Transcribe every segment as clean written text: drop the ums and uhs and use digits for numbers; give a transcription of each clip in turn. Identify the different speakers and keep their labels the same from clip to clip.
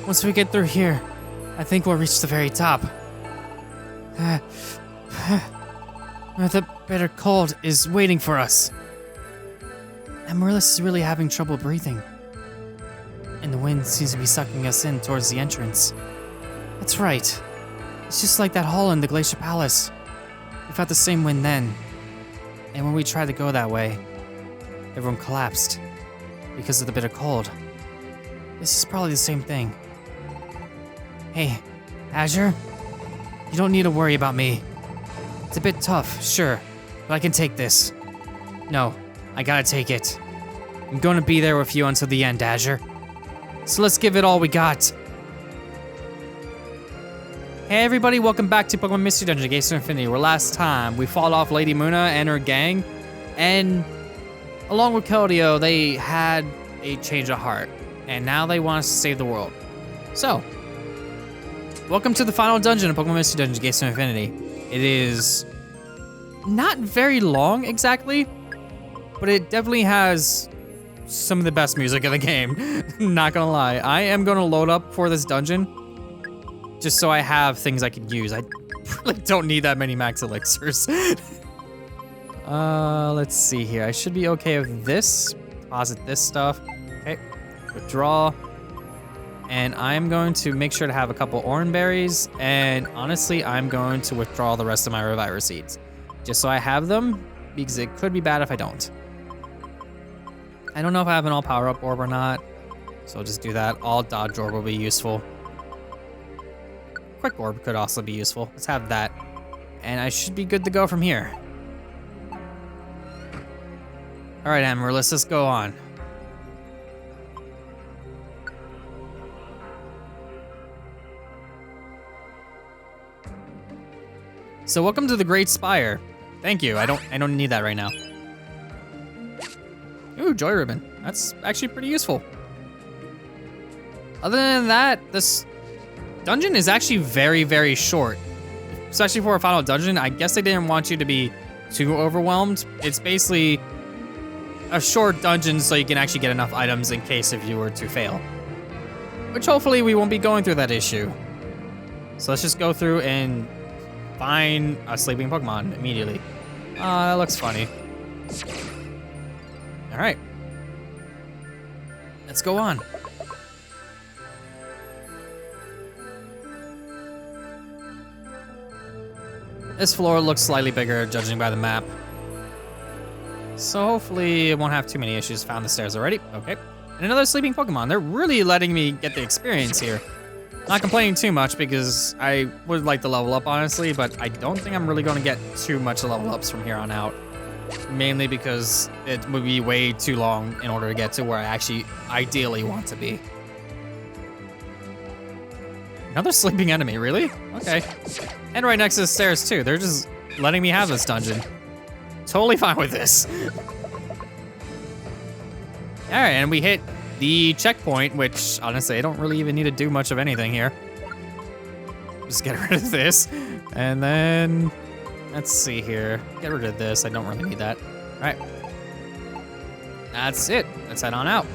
Speaker 1: Once we get through here, I think we'll reach the very top. The Bittercold is waiting for us. Amaryllis is really having trouble breathing. And the wind seems to be sucking us in towards the entrance. That's right. It's just like that hall in the Glacier Palace. We felt the same wind then. And when we tried to go that way, everyone collapsed because of the Bittercold. This is probably the same thing. Hey, Azure, you don't need to worry about me. It's a bit tough, sure, but I can take this. No, I gotta take it. I'm gonna be there with you until the end, Azure. So let's give it all we got. Hey everybody, welcome back to Pokemon Mystery Dungeon, Gates of Infinity, where last time we fought off Lady Muna and her gang, and along with Keldeo, they had a change of heart, and now they want us to save the world. So, welcome to the final dungeon of Pokemon Mystery Dungeon, Gates of Infinity. It is not very long exactly, but it definitely has some of the best music in the game. Not gonna lie. I am gonna load up for this dungeon just so I have things I can use. I really don't need that many max elixirs. Let's see here. I should be okay with this. Deposit this stuff. Okay, withdraw. And I'm going to make sure to have a couple orange berries, and honestly, I'm going to withdraw the rest of my Reviver seeds, just so I have them, because it could be bad if I don't. I don't know if I have an all power-up orb or not, so I'll just do that. All dodge orb will be useful. Quick orb could also be useful. Let's have that, and I should be good to go from here. All right, Amaryllis, let's go on. So welcome to the Great Spire. Thank you. I don't need that right now. Ooh, Joy Ribbon. That's actually pretty useful. Other than that, this dungeon is actually very, very short. Especially for a final dungeon. I guess they didn't want you to be too overwhelmed. It's basically a short dungeon so you can actually get enough items in case if you were to fail. Which hopefully we won't be going through that issue. So let's just go through and find a sleeping Pokemon immediately. That looks funny. All right. Let's go on. This floor looks slightly bigger, judging by the map. So hopefully it won't have too many issues. Found the stairs already. Okay. And another sleeping Pokemon. They're really letting me get the experience here. Not complaining too much because I would like to level up, honestly, but I don't think I'm really going to get too much level ups from here on out. Mainly because it would be way too long in order to get to where I actually ideally want to be. Another sleeping enemy, really? Okay. And right next to the stairs, too. They're just letting me have this dungeon. Totally fine with this. All right, and we hit the checkpoint, which honestly, I don't really even need to do much of anything here. Just get rid of this. And then, let's see here. Get rid of this, I don't really need that. All right. That's it, let's head on out.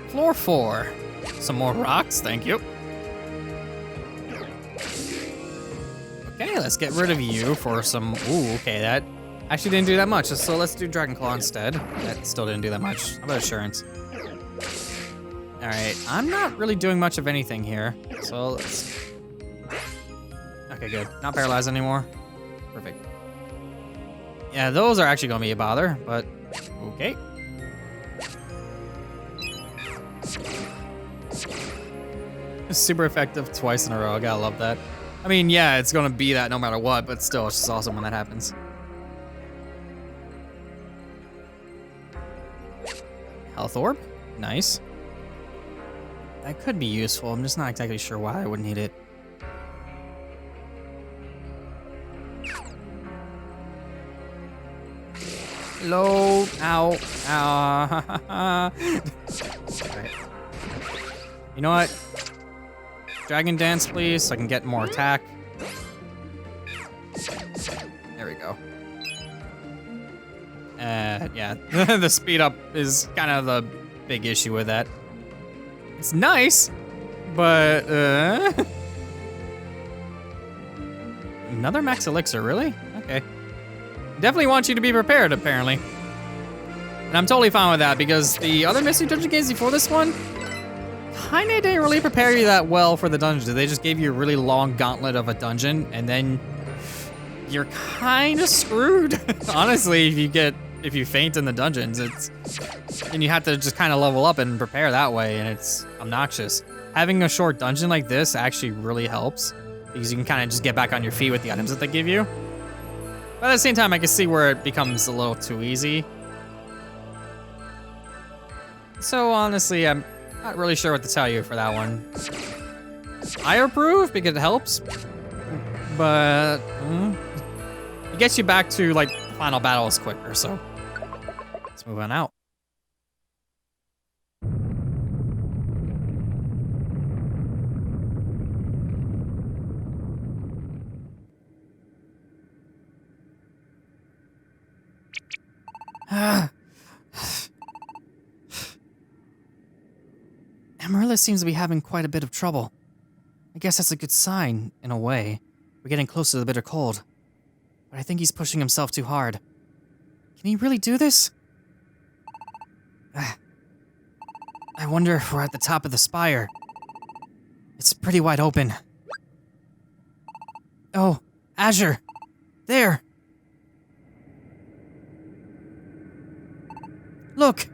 Speaker 1: Floor 4. Some more rocks, thank you. Okay, let's get rid of you for some, ooh, okay, that actually didn't do that much, so let's do Dragon Claw instead. That still didn't do that much. How about Assurance? All right, I'm not really doing much of anything here, so let's, okay, good. Not paralyzed anymore. Perfect. Yeah, those are actually gonna be a bother, but okay. Super effective twice in a row, I gotta love that. I mean, yeah, it's gonna be that no matter what, but still, it's just awesome when that happens. Health Orb, nice. That could be useful, I'm just not exactly sure why I would need it. Low, ow, ow. Right. You know what? Dragon Dance, please, so I can get more attack. There we go. Yeah, the speed up is kind of the big issue with that. It's nice, but, Another max elixir, really? Okay. Definitely want you to be prepared, apparently. And I'm totally fine with that, because the other Mystery Dungeon games before this one kinda didn't really prepare you that well for the dungeons. They just gave you a really long gauntlet of a dungeon, and then you're kinda screwed. Honestly, if you faint in the dungeons, and you have to just kinda level up and prepare that way, and it's obnoxious. Having a short dungeon like this actually really helps, because you can kinda just get back on your feet with the items that they give you. But at the same time, I can see where it becomes a little too easy. So honestly, I'm not really sure what to tell you for that one. I approve because it helps, but it gets you back to like final battles quicker, so let's move on out. Amaryllis seems to be having quite a bit of trouble. I guess that's a good sign, in a way. We're getting close to the bitter cold. But I think he's pushing himself too hard. Can he really do this? I wonder if we're at the top of the spire. It's pretty wide open. Oh, Azure! There! Look!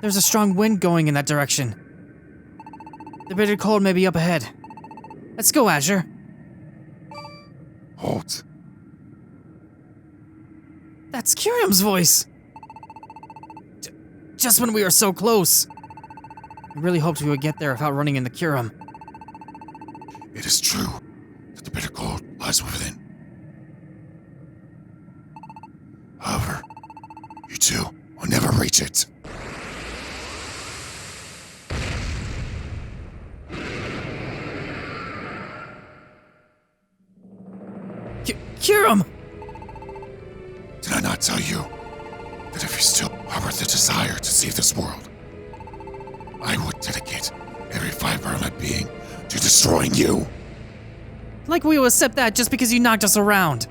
Speaker 1: There's a strong wind going in that direction. The bitter cold may be up ahead. Let's go, Azure.
Speaker 2: Halt.
Speaker 1: That's Kyriam's voice! Just when we were so close. I really hoped we would get there without running into Kyriam.
Speaker 2: It is true that the bitter cold lies within. However, you two will never reach it.
Speaker 1: Kyriam!
Speaker 2: Did I not tell you that if you still harbor the desire to save this world, I would dedicate every fiber of my being to destroying you?
Speaker 1: Like we will accept that just because you knocked us around.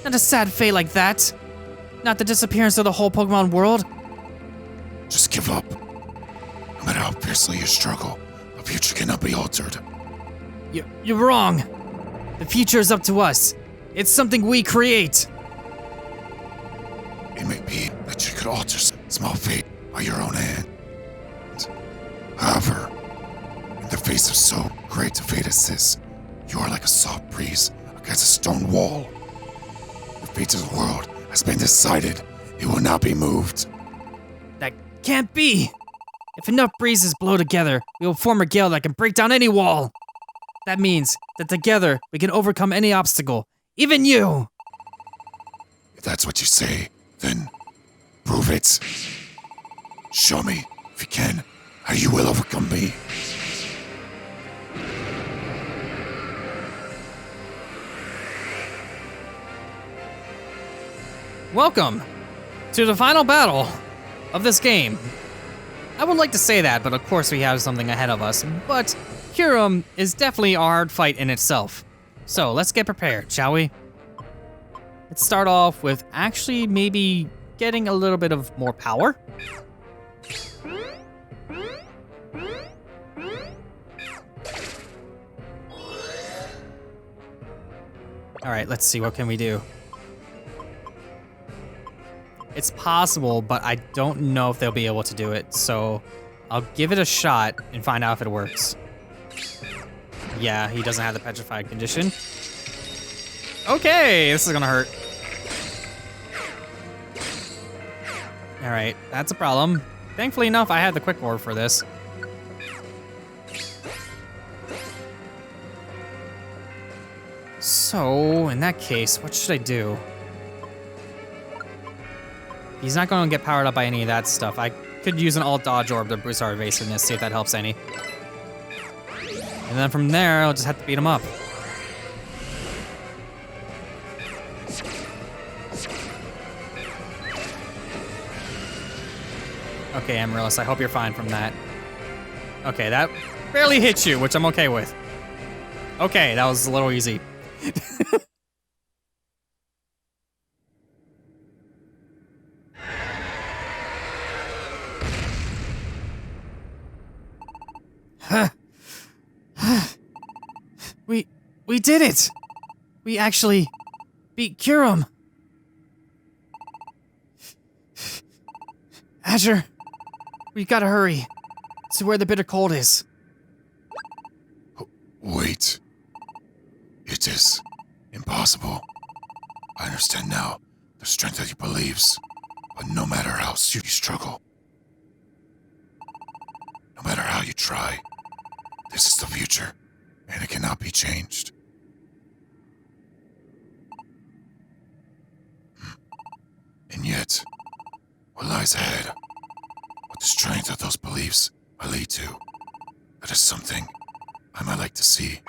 Speaker 1: Not a sad fate like that. Not the disappearance of the whole Pokemon world.
Speaker 2: Just give up. No matter how fiercely you struggle, the future cannot be altered.
Speaker 1: You're wrong. The future is up to us. It's something we create.
Speaker 2: It may be that you could alter small fate by your own hand. However, in the face of so great a fate as this, you are like a soft breeze against a stone wall. The fate of the world has been decided. It will not be moved.
Speaker 1: That can't be. If enough breezes blow together, we will form a gale that can break down any wall. That means that together we can overcome any obstacle, even you.
Speaker 2: If that's what you say, then prove it. Show me, if you can, how you will overcome me.
Speaker 1: Welcome to the final battle of this game. I would like to say that, but of course we have something ahead of us. But Kyriam is definitely a hard fight in itself. So let's get prepared, shall we? Let's start off with actually maybe getting a little bit of more power. All right, let's see, what can we do? It's possible, but I don't know if they'll be able to do it, so I'll give it a shot and find out if it works. Yeah, he doesn't have the petrified condition. Okay, this is gonna hurt. All right, that's a problem. Thankfully enough, I had the quick orb for this. So, in that case, what should I do? He's not going to get powered up by any of that stuff. I could use an alt dodge orb to boost our evasiveness, see if that helps any. And then from there, I'll just have to beat him up. Okay, Amaryllis, I hope you're fine from that. Okay, that barely hit you, which I'm okay with. Okay, that was a little easy. We did it! We actually beat Kurum. Azure, we gotta hurry to where the Bittercold is.
Speaker 2: Wait. It is impossible. I understand now the strength of your beliefs, but no matter how you struggle, no matter how you try, this is the future, and it cannot be changed. And yet, what lies ahead, what the strength of those beliefs will lead to, that is something I might like to see.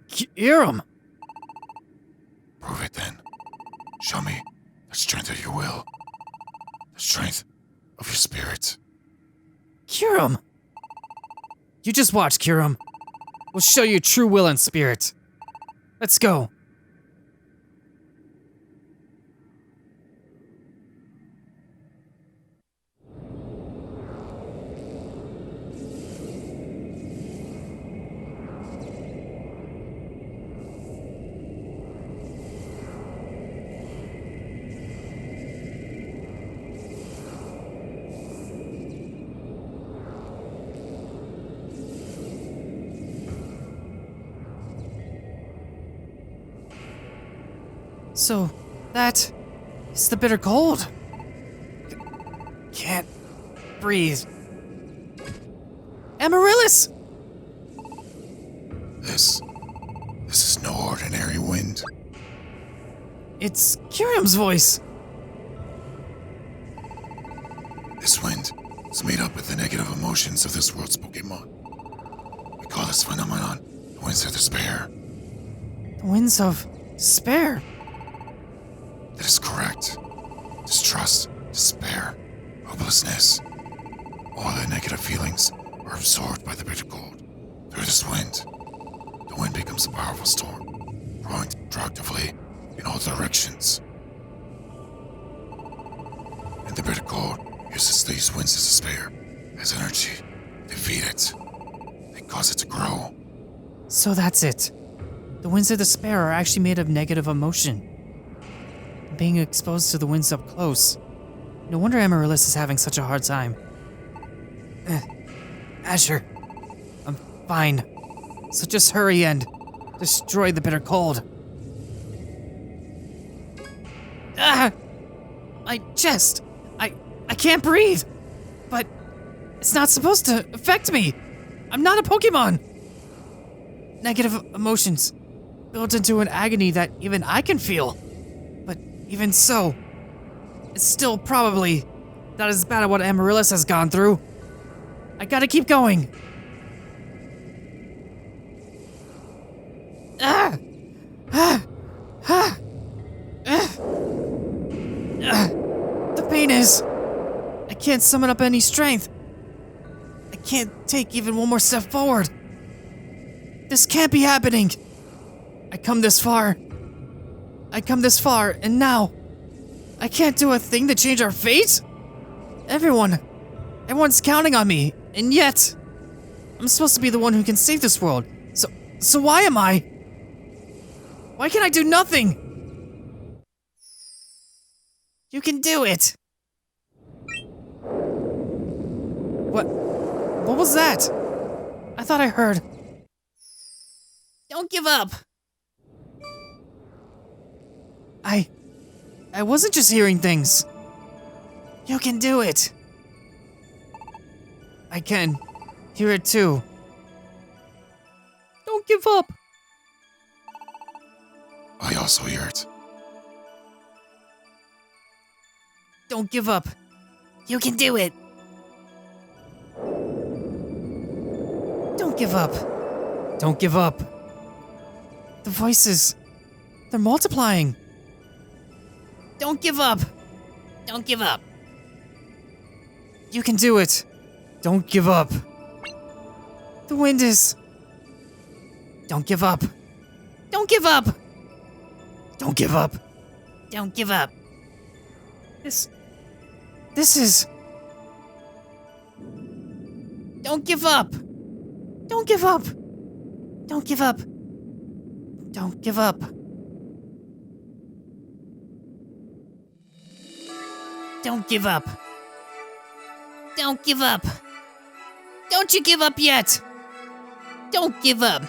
Speaker 1: Kurum!
Speaker 2: Prove it then. Show me the strength of your will, the strength of your spirit.
Speaker 1: Kurum! You just watch, Kurum. We'll show you true will and spirit. Let's go. So, that is the Bittercold. Can't breathe. Amaryllis!
Speaker 2: This is no ordinary wind.
Speaker 1: It's Kurum's voice.
Speaker 2: This wind is made up with the negative emotions of this world's Pokémon. We call this phenomenon the winds of despair.
Speaker 1: The winds of despair.
Speaker 2: That is correct. Distrust, despair, hopelessness. All the negative feelings are absorbed by the Bittercold. Through this wind, the wind becomes a powerful storm, blowing destructively in all directions. And the Bittercold uses these winds of despair as energy. They feed it. They cause it to grow.
Speaker 1: So that's it. The winds of despair are actually made of negative emotion. Being exposed to the winds up close. No wonder Amaryllis is having such a hard time. Azure, I'm fine. So just hurry and destroy the Bittercold. Ah! My chest! I can't breathe! But it's not supposed to affect me! I'm not a Pokemon! Negative emotions built into an agony that even I can feel. But even so, it's still probably not as bad as what Amaryllis has gone through. I gotta keep going. Ah! Ah! Ah! Ah! Ah! The pain is... I can't summon up any strength. I can't take even one more step forward. This can't be happening. I come this far, and now I can't do a thing to change our fate? Everyone's counting on me, and yet I'm supposed to be the one who can save this world. So why am I? Why can I do nothing? You can do it. What was that? I thought I heard. Don't give up. I wasn't just hearing things. You can do it. I can hear it too. Don't give up.
Speaker 2: I also hear it.
Speaker 1: Don't give up. You can do it. Don't give up. Don't give up. The voices, they're multiplying. Don't give up. Don't give up. You can do it. Don't give up. The wind is... Don't give up. Don't give up. Don't give up. Don't give up. This is... Don't give up. Don't give up. Don't give up. Don't give up. Don't give up. Don't give up. Don't you give up yet. Don't give up,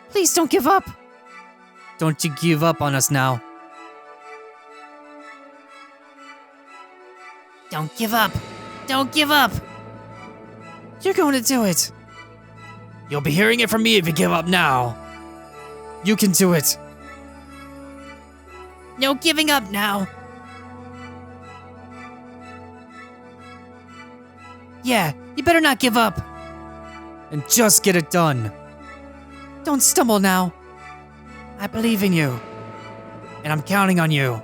Speaker 1: Please don't give up. Don't you give up on us now. Don't give up. Don't give up. You're going to do it. You'll be hearing it from me if you give up now. You can do it. No giving up now. Yeah, you better not give up. And just get it done. Don't stumble now. I believe in you. And I'm counting on you.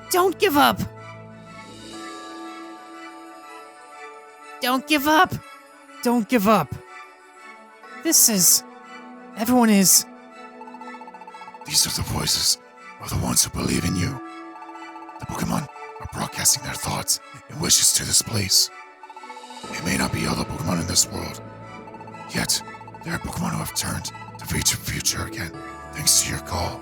Speaker 1: Don't give up. Don't give up. Don't give up. This is... Everyone is...
Speaker 2: These are the voices of the ones who believe in you. The Pokémon are broadcasting their thoughts and wishes to this place. It may not be all the Pokémon in this world, yet there are Pokémon who have turned to face the future again, thanks to your call.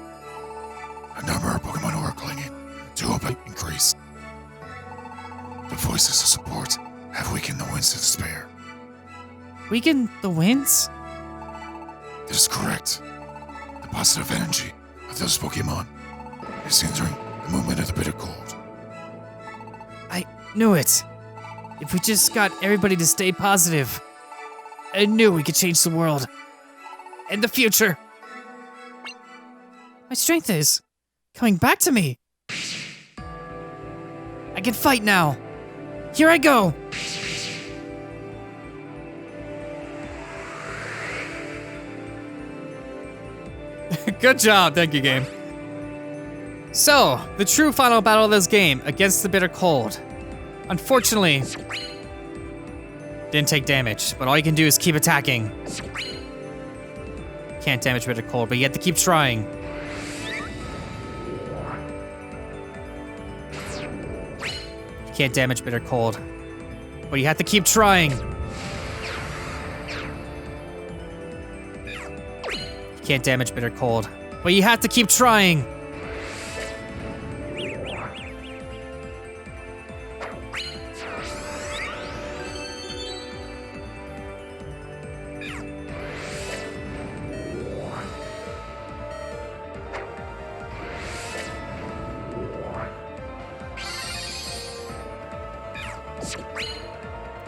Speaker 2: A number of Pokémon who are clinging to hope increase. The voices of support have weakened the winds of despair.
Speaker 1: Weaken the winds?
Speaker 2: This is correct. The positive energy of those Pokémon is hindering the movement of the Bittercold.
Speaker 1: I knew it. If we just got everybody to stay positive, I knew we could change the world. And the future. My strength is coming back to me. I can fight now. Here I go. Good job. Thank you, game. So, the true final battle of this game against the Bittercold. Unfortunately, didn't take damage, but all you can do is keep attacking. Can't damage Bittercold, but you have to keep trying. You can't damage Bittercold, but you have to keep trying. You can't damage Bittercold, but you have to keep trying.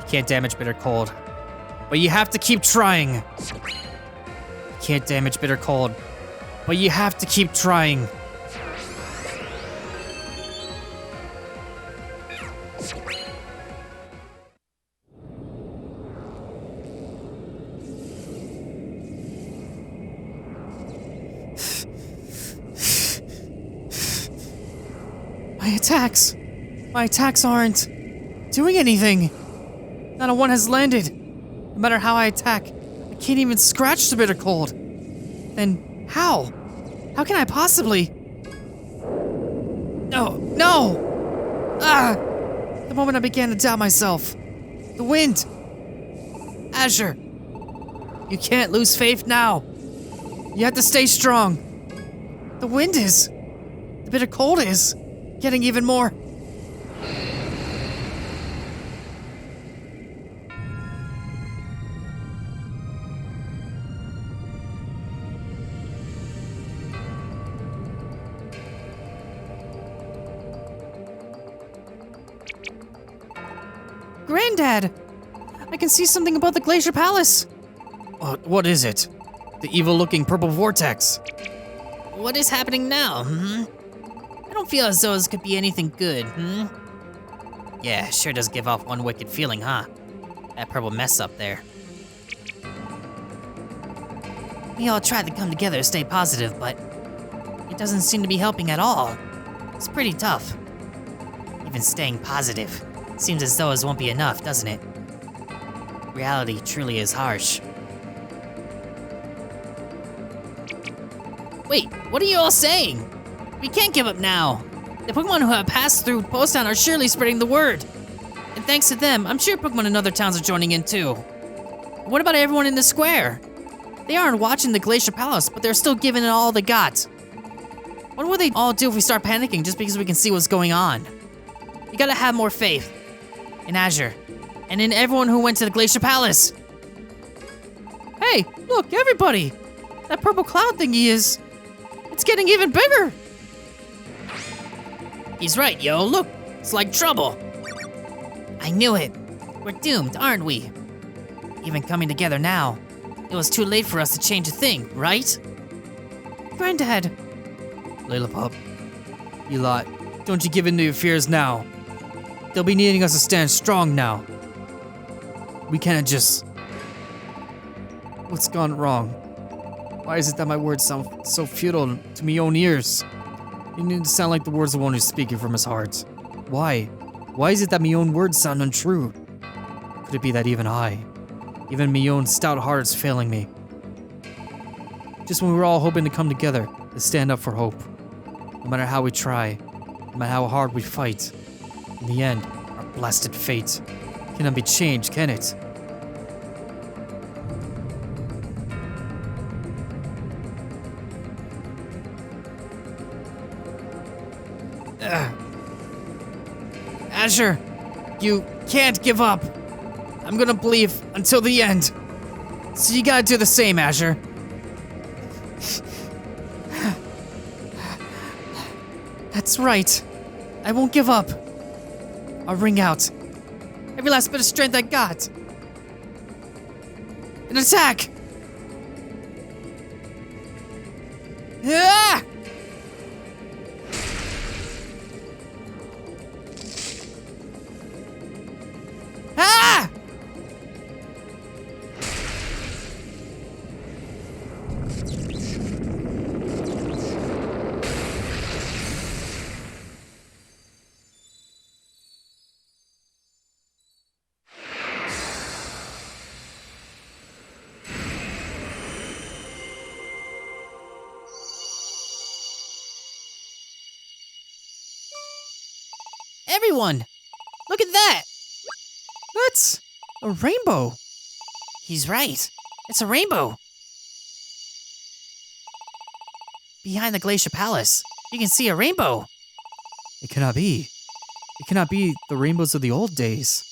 Speaker 1: Can't damage Bittercold, but you have to keep trying. Can't damage Bittercold, but you have to keep trying. My attacks aren't doing anything. Not a one has landed. No matter how I attack, I can't even scratch the Bittercold. Then how? How can I possibly? No! Ah! The moment I began to doubt myself. The wind! Azure! You can't lose faith now. You have to stay strong. The wind is. The Bittercold is. Getting even more. Granddad! I can see something above the Glacier Palace! What is it? The evil-looking purple vortex. What is happening now, I don't feel as though this could be anything good, Yeah, sure does give off one wicked feeling, huh? That purple mess up there. We all tried to come together to stay positive, but it doesn't seem to be helping at all. It's pretty tough. Even staying positive seems as though it won't be enough, doesn't it? Reality truly is harsh. Wait, what are you all saying? We can't give up now. The Pokemon who have passed through Post Town are surely spreading the word. And thanks to them, I'm sure Pokemon in other towns are joining in too. What about everyone in the square? They aren't watching the Glacier Palace, but they're still giving it all they got. What will they all do if we start panicking just because we can see what's going on? You gotta have more faith. In Azure. And in everyone who went to the Glacier Palace. Hey, look, everybody! That purple cloud thingy is... It's getting even bigger! He's right, yo, look! It's like trouble! I knew it! We're doomed, aren't we? Even coming together now, it was too late for us to change a thing, right? Granddad! Layla, you lot, don't you give in to your fears now. They'll be needing us to stand strong now. We cannot just... What's gone wrong? Why is it that my words sound so futile to me own ears? You need to sound like the words of one who's speaking from his heart. Why? Why is it that my own words sound untrue? Could it be that even my own stout heart is failing me? Just when we were all hoping to come together, to stand up for hope. No matter how we try, no matter how hard we fight, in the end, our blasted fate cannot be changed, can it? Azure, you can't give up. I'm gonna believe until the end. So you gotta do the same, Azure. That's right. I won't give up. I'll wring out every last bit of strength I got. An attack! Ah! Ah! Everyone! Look at that! That's a rainbow. He's right. It's a rainbow. Behind the Glacier Palace, you can see a rainbow. It cannot be. It cannot be the rainbows of the old days.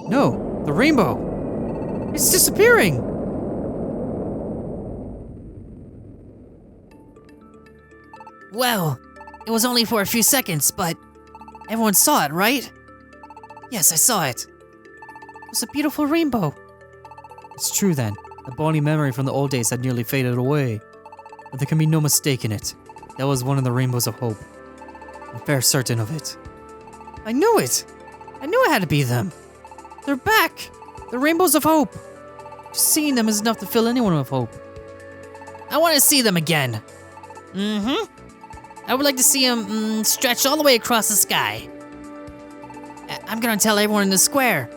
Speaker 1: No, the rainbow. It's disappearing. Well, it was only for a few seconds, but everyone saw it, right? Yes, I saw it. It was a beautiful rainbow. It's true then. The bony memory from the old days had nearly faded away. But there can be no mistake in it. That was one of the rainbows of hope. I'm fair certain of it. I knew it! I knew it had to be them. They're back! The rainbows of hope! Just seeing them is enough to fill anyone with hope. I want to see them again. I would like to see them stretch all the way across the sky. I'm gonna tell everyone in the square.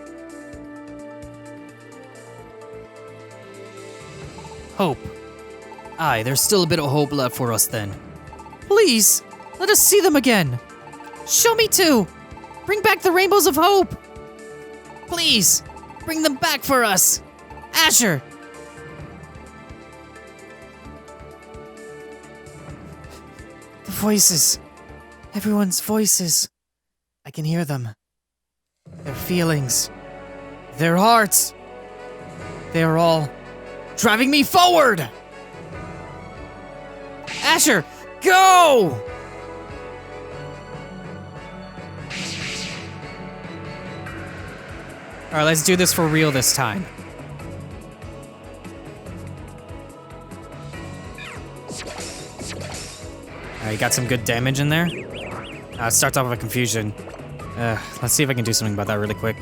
Speaker 1: Hope. Aye, there's still a bit of hope left for us then. Please, let us see them again. Show me too. Bring back the rainbows of hope. Please, bring them back for us. Azure. The voices. Everyone's voices. I can hear them. Their feelings. Their hearts. They are all driving me forward! Azure, go! Alright, let's do this for real this time. Alright, got some good damage in there. It starts off with a confusion. Let's see if I can do something about that really quick.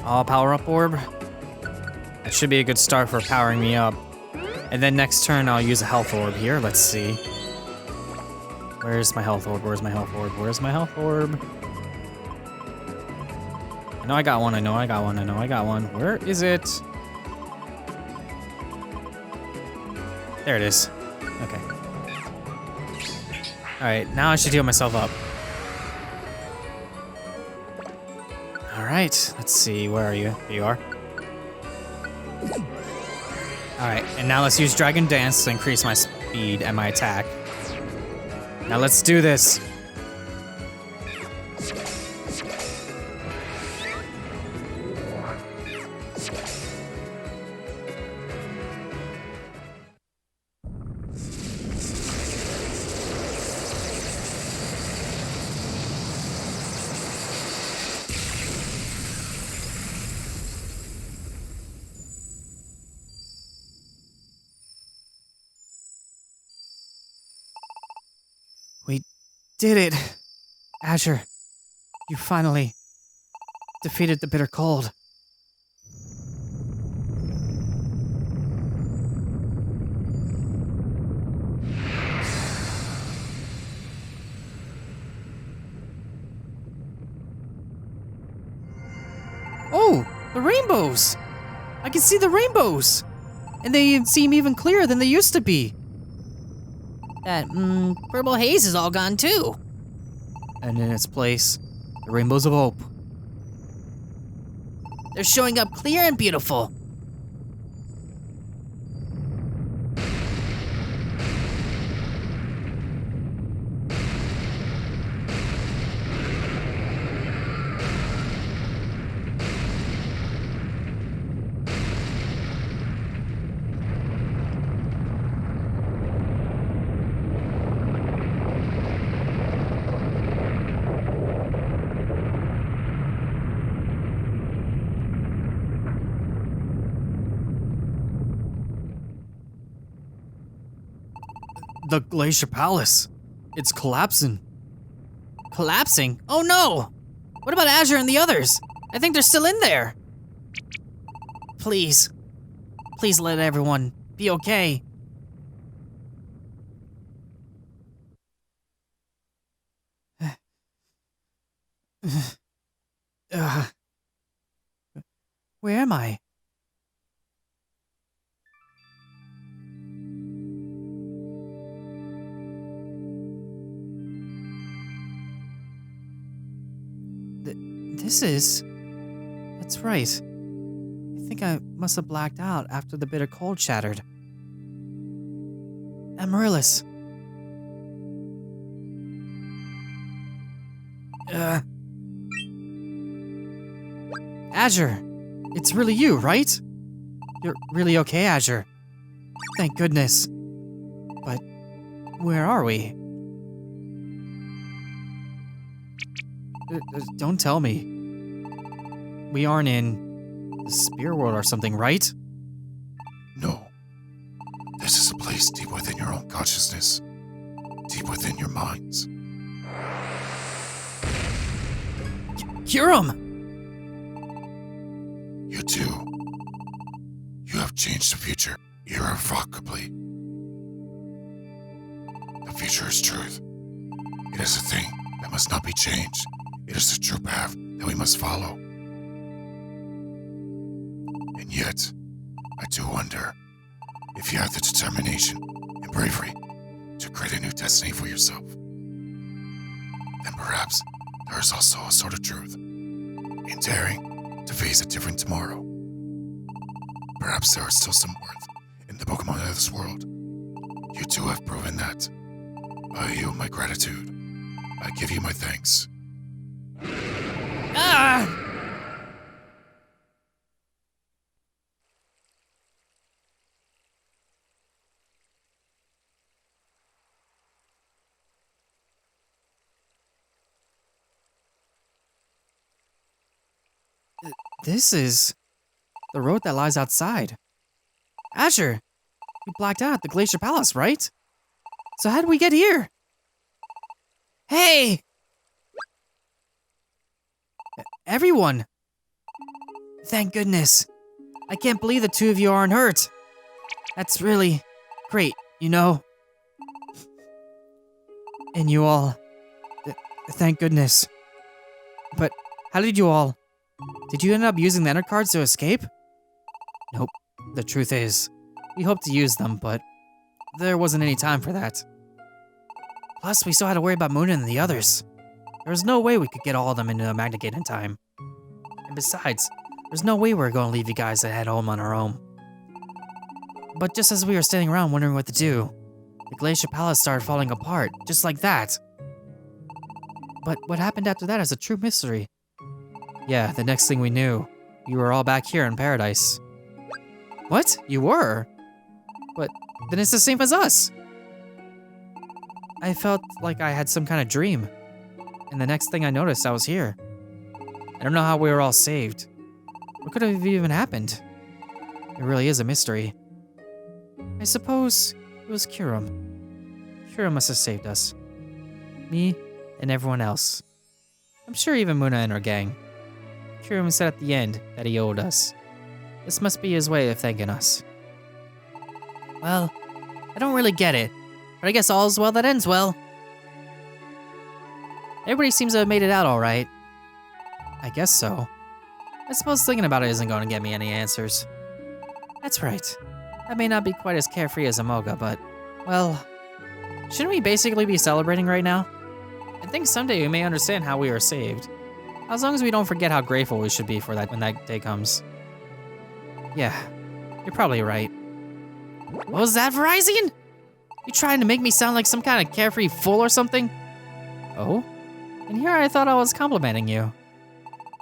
Speaker 1: All power up orb. That should be a good start for powering me up. And then next turn, I'll use a health orb here. Let's see. Where's my health orb? Where's my health orb? Where's my health orb? I know I got one. I know I got one. I know I got one. Where is it? There it is. Okay. Alright, now I should heal myself up. Alright, let's see. Where are you? Here you are. Alright, and now let's use Dragon Dance to increase my speed and my attack. Now let's do this. We did it! Azure, you finally defeated the Bittercold. Oh, the rainbows! I can see the rainbows! And they seem even clearer than they used to be.
Speaker 3: That, purple haze is all gone too.
Speaker 1: And in its place, the rainbows of hope.
Speaker 3: They're showing up clear and beautiful.
Speaker 1: The Glacier Palace. It's collapsing.
Speaker 3: Collapsing? Oh no! What about Azure and the others? I think they're still in there. Please. Please let everyone be okay.
Speaker 1: Where am I? This is... That's right. I think I must have blacked out after the Bittercold shattered. Amaryllis. Azure. It's really you, right? You're really okay, Azure. Thank goodness. But where are we? Don't tell me. We aren't in the Spear World or something, right?
Speaker 2: No. This is a place deep within your own consciousness. Deep within your minds.
Speaker 1: Huram!
Speaker 2: You too. You have changed the future irrevocably. The future is truth. It is a thing that must not be changed. It is the true path that we must follow. And yet, I do wonder if you have the determination and bravery to create a new destiny for yourself. Then perhaps there is also a sort of truth in daring to face a different tomorrow. Perhaps there is still some worth in the Pokémon of this world. You too have proven that. I owe you my gratitude. I give you my thanks.
Speaker 3: Ah!
Speaker 1: This is the road that lies outside. Azure, you blacked out at the Glacier Palace, right? So how did we get here? Hey! Everyone! Thank goodness. I can't believe the two of you aren't hurt. That's really great, you know? And you all... thank goodness. But how did you all... Did you end up using the enter cards to escape? Nope. The truth is, we hoped to use them, but there wasn't any time for that. Plus, we still had to worry about Moon and the others. There was no way we could get all of them into the Magnet Gate in time. And besides, there's no way we were going to leave you guys at home on our own. But just as we were standing around wondering what to do, the Glacier Palace started falling apart, just like that. But what happened after that is a true mystery. Yeah, the next thing we knew, you were all back here in paradise. What? You were? But then it's the same as us. I felt like I had some kind of dream. And the next thing I noticed, I was here. I don't know how we were all saved. What could have even happened? It really is a mystery. I suppose it was Kiram. Kiram must have saved us. Me and everyone else. I'm sure even Muna and her gang. Kiram said at the end that he owed us. This must be his way of thanking us. Well, I don't really get it, but I guess all's well that ends well. Everybody seems to have made it out all right. I guess so. I suppose thinking about it isn't going to get me any answers. That's right. I may not be quite as carefree as Amoga, but, well, shouldn't we basically be celebrating right now? I think someday we may understand how we were saved. As long as we don't forget how grateful we should be for that when that day comes. Yeah, you're probably right. What was that, Verizon? You trying to make me sound like some kind of carefree fool or something? Oh? And here I thought I was complimenting you.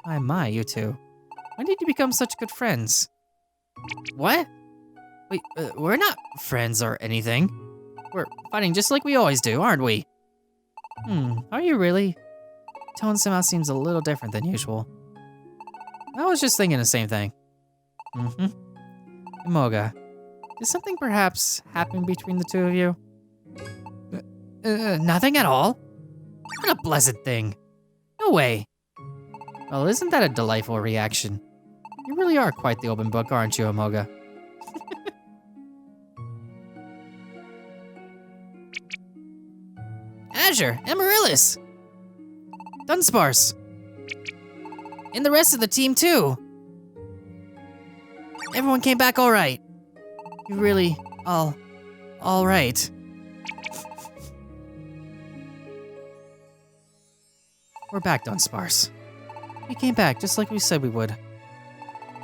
Speaker 1: My, you two. When did you become such good friends? What? Wait, we're not friends or anything. We're fighting just like we always do, aren't we? Are you really? Tone somehow seems a little different than usual. I was just thinking the same thing. Moga, did something perhaps happen between the two of you? Nothing at all? What a blessed thing. No way. Well, isn't that a delightful reaction? You really are quite the open book, aren't you, Amoga? Azure, Amaryllis, Dunsparce, and the rest of the team too. Everyone came back all right. You really all right. We're back, Dunsparce. We came back just like we said we would.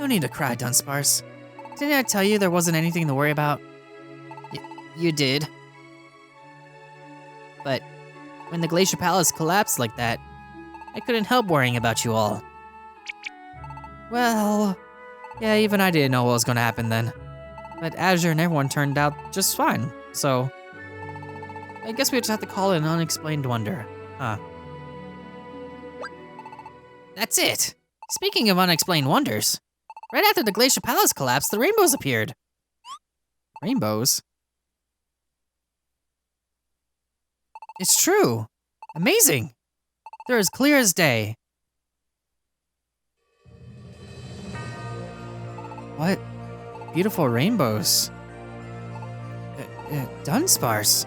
Speaker 1: No need to cry, Dunsparce. Didn't I tell you there wasn't anything to worry about? You did. But when the Glacier Palace collapsed like that, I couldn't help worrying about you all. Well, yeah, even I didn't know what was going to happen then. But Azure and everyone turned out just fine, so I guess we just have to call it an unexplained wonder, huh? That's it! Speaking of unexplained wonders, right after the Glacier Palace collapsed, the rainbows appeared. Rainbows? It's true! Amazing! They're as clear as day. What? Beautiful rainbows. Dunsparce.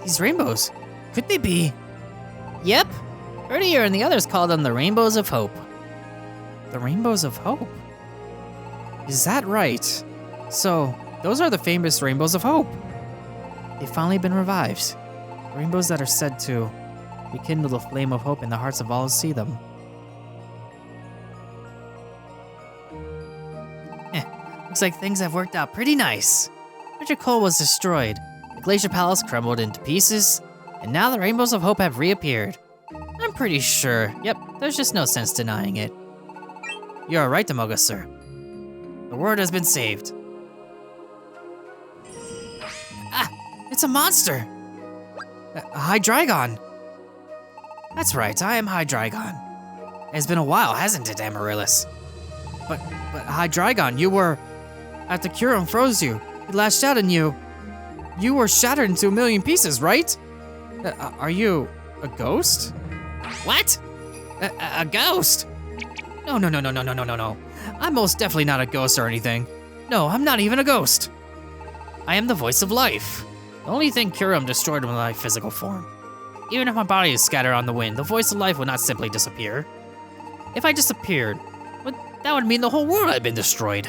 Speaker 1: These rainbows, could they be? Yep. Earlier and the others called them the Rainbows of Hope. The Rainbows of Hope? Is that right? So, those are the famous Rainbows of Hope. They've finally been revived. Rainbows that are said to rekindle the flame of hope in the hearts of all who see them. Looks like things have worked out pretty nice. Bittercold was destroyed, the Glacier Palace crumbled into pieces, and now the Rainbows of Hope have reappeared. I'm pretty sure, yep, there's just no sense denying it. You are right, Demoga, sir. The world has been saved. Ah, it's a monster! Hydreigon. That's right, I am Hydreigon. It's been a while, hasn't it, Amaryllis? But Hydreigon, you were... After Kiram froze you, he lashed out and you were shattered into a million pieces, right? Are you a ghost? What? A ghost? No.
Speaker 3: I'm most definitely not a ghost or anything. No, I'm not even a ghost. I am the voice of life. The only thing Curum destroyed was my physical form. Even if my body is scattered on the wind, the voice of life would not simply disappear. If I disappeared, that would mean the whole world had been destroyed.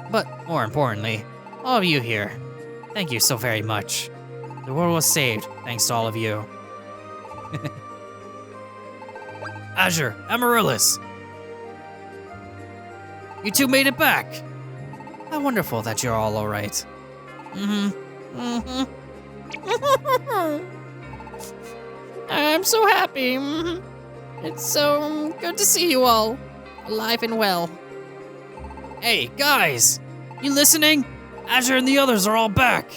Speaker 3: But more importantly, all of you here, thank you so very much. The world was saved thanks to all of you. Azure, Amaryllis, you two made it back. How wonderful that you're all alright. I'm so happy. It's so good to see you all, alive and well. Hey, guys! You listening? Azure and the others are all back.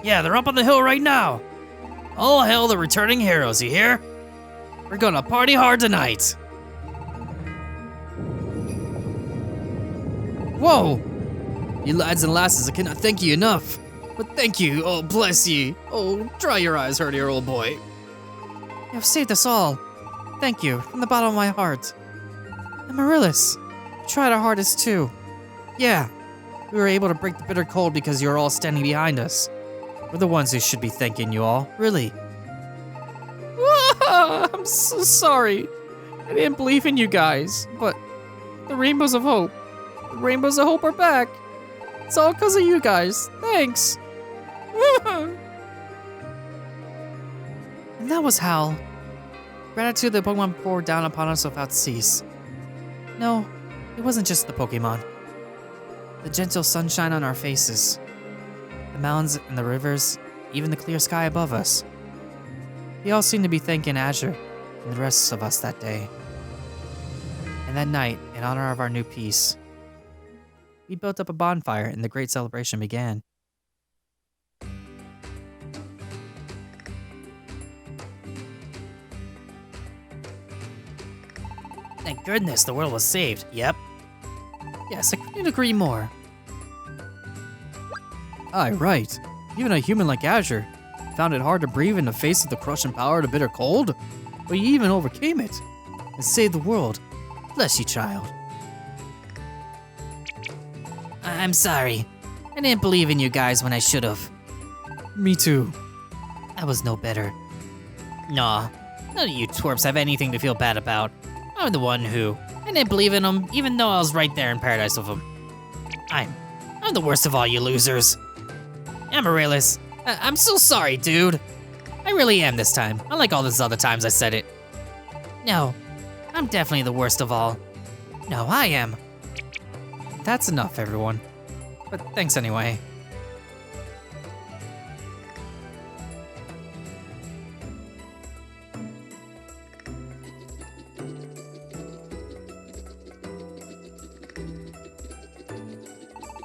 Speaker 3: Yeah, they're up on the hill right now. All hail the returning heroes, you hear? We're gonna party hard tonight. Whoa! You lads and lasses, I cannot thank you enough. But thank you, oh bless ye. Oh, dry your eyes, Herdier, old boy. You have saved us all. Thank you, from the bottom of my heart. Amaryllis, you tried our hardest too. Yeah, we were able to break the Bittercold because you were all standing behind us. We're the ones who should be thanking you all, really. I'm so sorry. I didn't believe in you guys, but the Rainbows of Hope. The Rainbows of Hope are back. It's all because of you guys. Thanks. And that was how gratitude the Pokemon poured down upon us without cease. No, it wasn't just the Pokemon. The gentle sunshine on our faces, the mountains and the rivers, even the clear sky above us. We all seemed to be thanking Azure and the rest of us that day. And that night, in honor of our new peace, we built up a bonfire and the great celebration began. Thank goodness the world was saved. Yep. Yes, I couldn't agree more. Aye, right. Even a human like Azure found it hard to breathe in the face of the crushing power of the Bittercold, but you even overcame it and saved the world. Bless you, child. I'm sorry. I didn't believe in you guys when I should have. Me too. I was no better. Nah, none of you twerps have anything to feel bad about. I'm the one who. I didn't believe in them, even though I was right there in paradise with them. I'm the worst of all you losers. Amaryllis, I'm so sorry, dude. I really am this time, unlike all those other times I said it. No, I'm definitely the worst of all. No, I am. That's enough, everyone. But thanks anyway.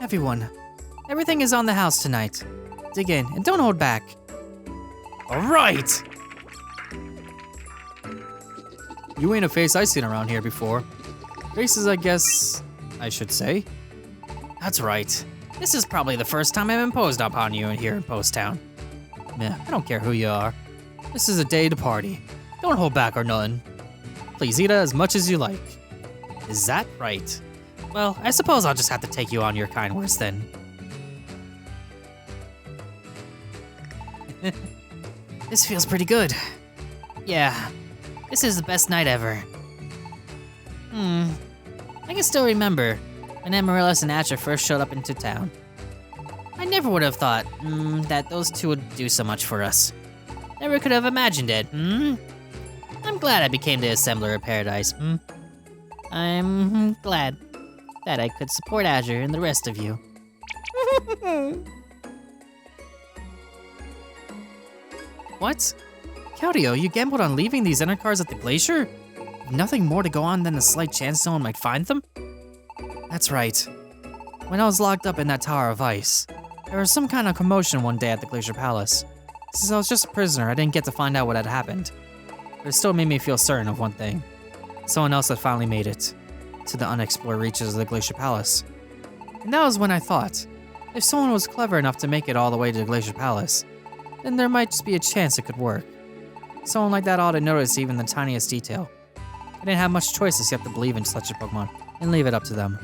Speaker 3: Everyone, everything is on the house tonight. Dig in and don't hold back. All right! You ain't a face I've seen around here before. Faces, I guess I should say. That's right. This is probably the first time I've imposed upon you here in Post Town. Meh, I don't care who you are. This is a day to party. Don't hold back or none. Please eat as much as you like. Is that right? Well, I suppose I'll just have to take you on your kind words then. This feels pretty good. Yeah, this is the best night ever. I can still remember when Amaryllis and Azure first showed up into town. I never would have thought, that those two would do so much for us. Never could have imagined it, I'm glad I became the Assembler of Paradise, I'm glad that I could support Azure and the rest of you. What? Keldeo, you gambled on leaving these inner cards at the glacier? Nothing more to go on than a slight chance someone might find them? That's right. When I was locked up in that tower of ice, there was some kind of commotion one day at the Glacier Palace. Since I was just a prisoner, I didn't get to find out what had happened. But it still made me feel certain of one thing. Someone else had finally made it to the unexplored reaches of the Glacier Palace. And that was when I thought, if someone was clever enough to make it all the way to the Glacier Palace, then there might just be a chance it could work. Someone like that ought to notice even the tiniest detail. I didn't have much choice except to believe in such a Pokemon and leave it up to them.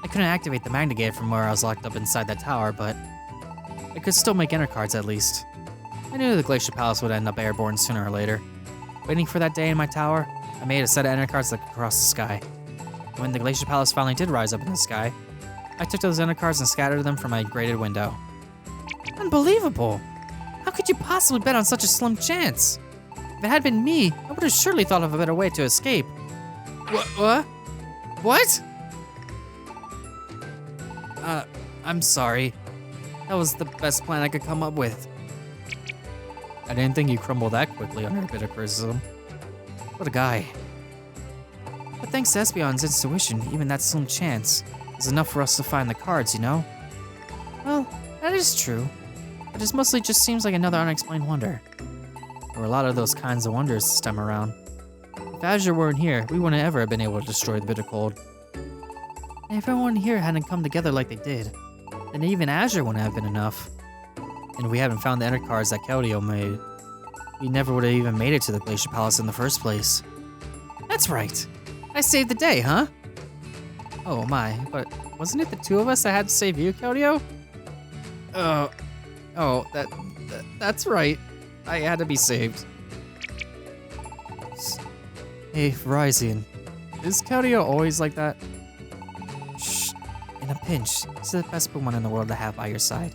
Speaker 3: I couldn't activate the Magnet Gate from where I was locked up inside that tower, but I could still make Enter cards at least. I knew the Glacier Palace would end up airborne sooner or later. Waiting for that day in my tower, I made a set of Enter cards that could cross the sky. When the Glacier Palace finally did rise up in the sky, I took those Enter cards and scattered them from my grated window. Unbelievable! How could you possibly bet on such a slim chance? If it had been me, I would have surely thought of a better way to escape. What? What? I'm sorry. That was the best plan I could come up with. I didn't think you'd crumble that quickly under a bit of criticism. What a guy. But thanks to Espeon's intuition, even that slim chance is enough for us to find the cards, you know? Well, that is true. But it mostly just seems like another unexplained wonder. There were a lot of those kinds of wonders this time around. If Azure weren't here, we wouldn't ever have been able to destroy the Bittercold. And if everyone here hadn't come together like they did, then even Azure wouldn't have been enough. And if we hadn't found the Enter cards that Keldeo made, we never would have even made it to the Glacier Palace in the first place. That's right. I saved the day, huh? Oh my, but wasn't it the two of us that had to save you, Keldeo? That's right. I had to be saved. Hey, Verizon. Is Keldeo always like that? Shh. In a pinch, he's the best Pokemon in the world to have by your side.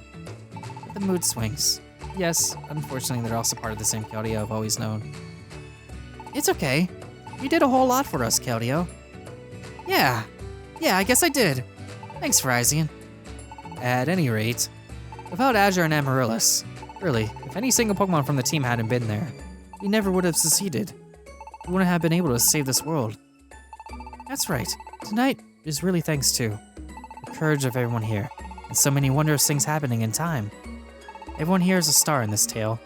Speaker 3: The mood swings. Yes, unfortunately, they're also part of the same Keldeo I've always known. It's okay. You did a whole lot for us, Keldeo. Yeah, I guess I did. Thanks, Verizon. At any rate, without Azure and Amaryllis, really, if any single Pokemon from the team hadn't been there, we never would have succeeded. We wouldn't have been able to save this world. That's right. Tonight is really thanks to the courage of everyone here, and so many wondrous things happening in time. Everyone here is a star in this tale.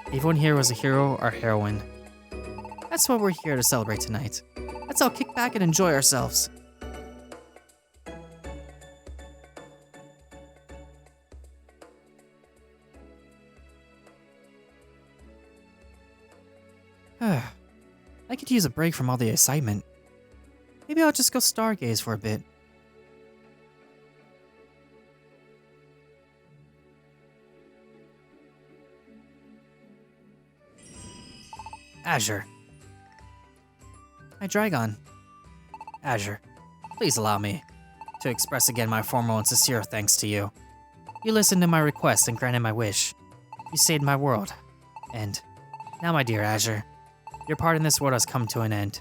Speaker 3: Everyone here was a hero or heroine. That's what we're here to celebrate tonight. Let's all kick back and enjoy ourselves. I could use a break from all the excitement. Maybe I'll just go stargaze for a bit. Azure. Hi, Dragon. Azure, please allow me to express again my formal and sincere thanks to you. You listened to my request and granted my wish. You saved my world. And now, my dear Azure, your part in this world has come to an end.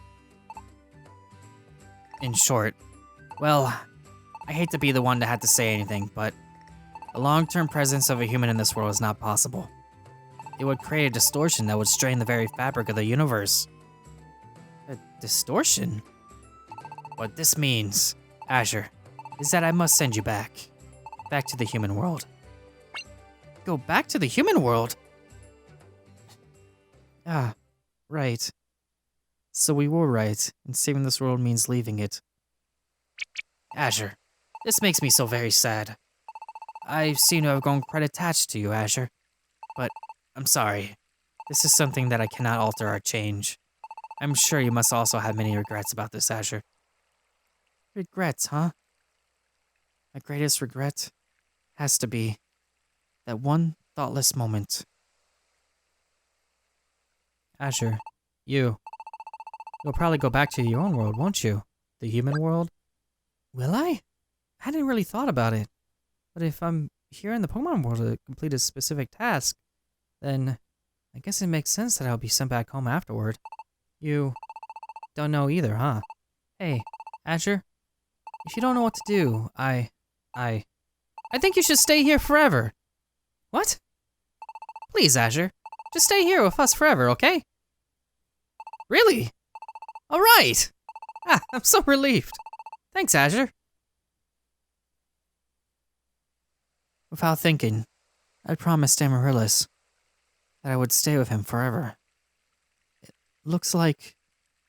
Speaker 3: In short, well, I hate to be the one to have to say anything, but the long-term presence of a human in this world is not possible. It would create a distortion that would strain the very fabric of the universe. A distortion? What this means, Azure, is that I must send you back. Back to the human world. Go back to the human world? Ah, right. So we were right, and saving this world means leaving it. Azure, this makes me so very sad. I seem to have grown quite attached to you, Azure. But I'm sorry. This is something that I cannot alter or change. I'm sure you must also have many regrets about this, Azure. Regrets, huh? My greatest regret has to be that one thoughtless moment. Azure, you'll probably go back to your own world, won't you? The human world? Will I? I hadn't really thought about it. But if I'm here in the Pokemon world to complete a specific task, then I guess it makes sense that I'll be sent back home afterward. You don't know either, huh? Hey, Azure, if you don't know what to do, I think you should stay here forever. What? Please, Azure, just stay here with us forever, okay? Really? All right. I'm so relieved. Thanks, Azure. Without thinking, I promised Amaryllis that I would stay with him forever. It looks like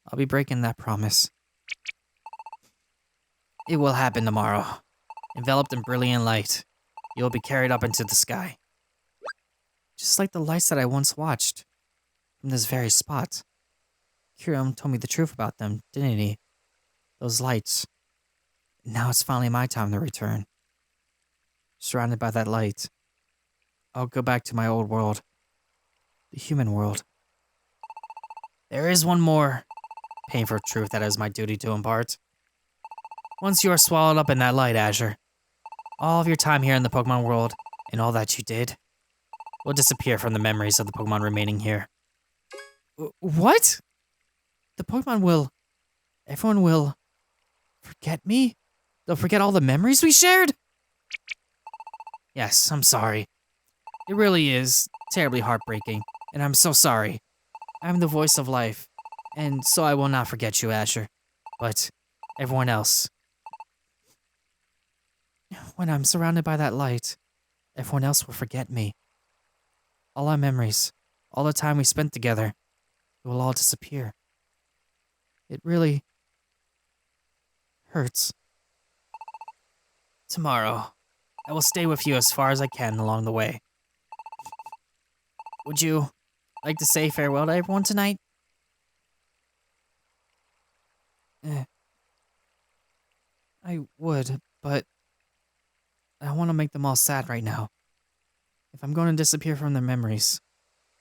Speaker 3: I'll be breaking that promise. It will happen tomorrow. Enveloped in brilliant light, you will be carried up into the sky.
Speaker 1: Just like the lights that I once watched. From this very spot. Kiram told me the truth about them, didn't he? Those lights. Now it's finally my time to return. Surrounded by that light. I'll go back to my old world. The human world. There is one more painful truth that it is my duty to impart. Once you are swallowed up in that light, Azure, all of your time here in the Pokemon world and all that you did will disappear from the memories of the Pokemon remaining here. What? The Pokemon will... Everyone will... forget me? They'll forget all the memories we shared? Yes, I'm sorry. It really is terribly heartbreaking, and I'm so sorry. I'm the voice of life, and so I will not forget you, Azure. But everyone else... When I'm surrounded by that light, everyone else will forget me. All our memories, all the time we spent together, it will all disappear. It really hurts. Tomorrow, I will stay with you as far as I can along the way. Would you like to say farewell to everyone tonight? I would, but I don't want to make them all sad right now. If I'm going to disappear from their memories,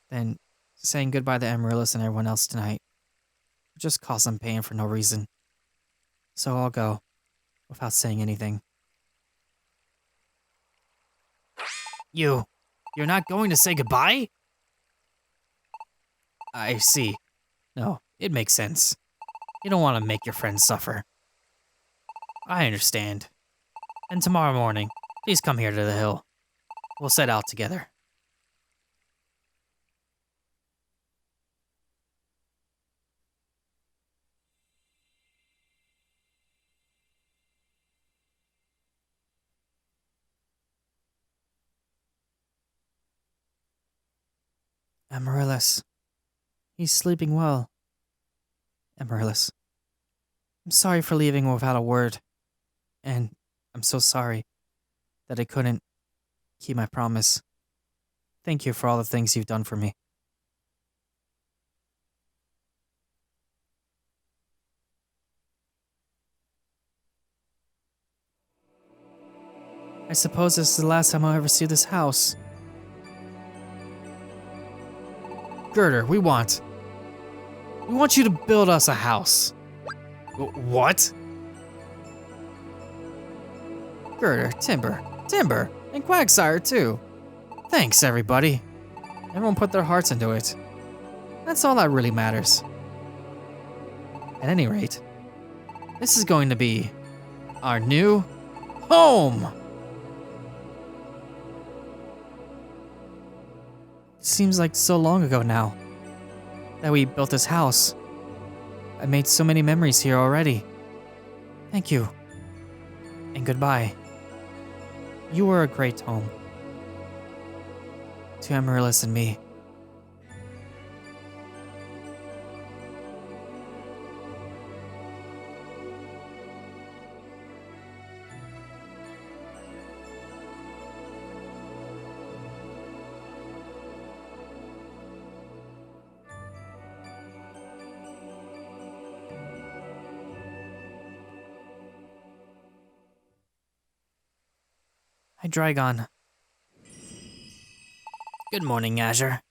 Speaker 1: then saying goodbye to Amaryllis and everyone else tonight would just cause them pain for no reason. So I'll go, without saying anything. You're not going to say goodbye? I see. No, it makes sense. You don't want to make your friends suffer. I understand. And tomorrow morning, please come here to the hill. We'll set out together. Amaryllis. He's sleeping well. Amaryllis. I'm sorry for leaving without a word. And I'm so sorry that I couldn't keep my promise. Thank you for all the things you've done for me. I suppose this is the last time I'll ever see this house. Girder, we want you to build us a house. What? Girder, Timber, and Quagsire too. Thanks, everybody. Everyone put their hearts into it. That's all that really matters. At any rate, this is going to be our new home. It seems like so long ago now that we built this house. I made so many memories here already. Thank you. And goodbye. You were a great home. To Amaryllis and me. Hydreigon. Good morning, Azure.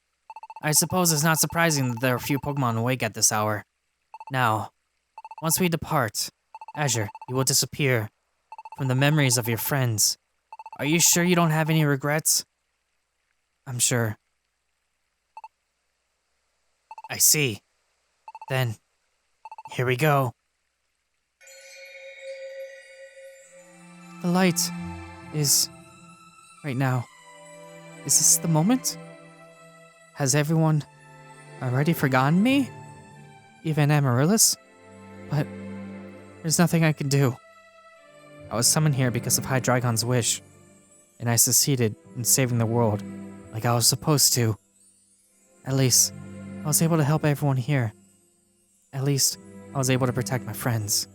Speaker 1: I suppose it's not surprising that there are few Pokemon awake at this hour. Now, once we depart, Azure, you will disappear from the memories of your friends. Are you sure you don't have any regrets? I'm sure. I see. Then, here we go. The light is... right now. Is this the moment? Has everyone already forgotten me? Even Amaryllis? But there's nothing I can do. I was summoned here because of Hydreigon's wish, and I succeeded in saving the world like I was supposed to. At least, I was able to help everyone here. At least, I was able to protect my friends.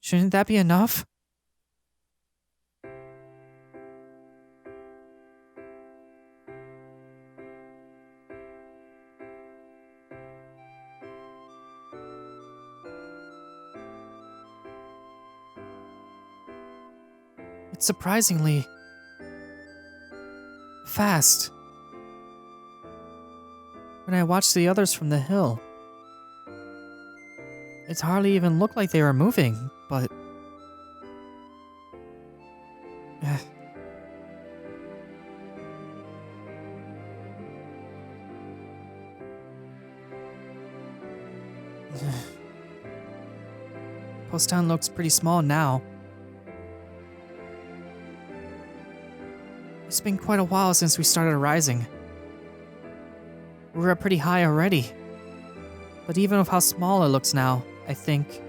Speaker 1: Shouldn't that be enough? It's surprisingly fast. When I watched the others from the hill, it hardly even looked like they were moving, but... Post Town looks pretty small now. It's been quite a while since we started rising. We're up pretty high already. But even with how small it looks now, I think